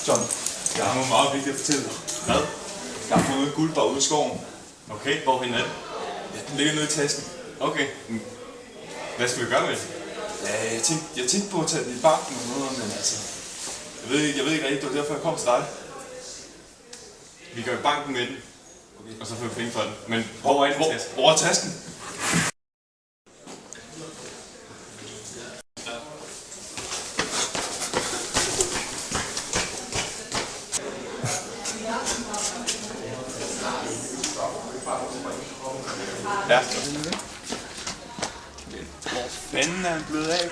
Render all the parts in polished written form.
John, jeg har noget meget vigtigt at fortælle dig. Hvad? Jeg har fundet en guldbar ude i skoven. Okay, hvorhen er det? Ja, den ligger nede i tasken. Okay. Hvad skal vi gøre med det? Ja, jeg tænkte på at tage den i banken og noget, men altså... Jeg ved ikke rigtigt, det var derfor jeg kom til dig. Vi går i banken med den, okay. Og så får vi penge for den. Men hvor er den taske? Hvor er tasken? Ja. Hvor fanden er han blevet af?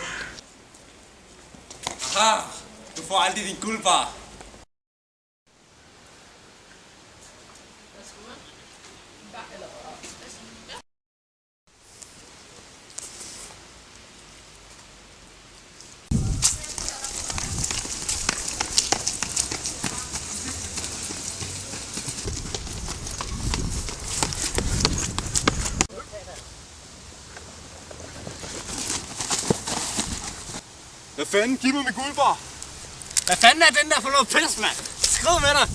Aha! Du får aldrig din guldbar. Hvad fanden? Giv mig min guldbar! Hvad fanden er den der for noget pis, mand? Skriv med dig!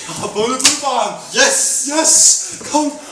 Jeg har fundet guldbaren! Yes! Yes! Kom!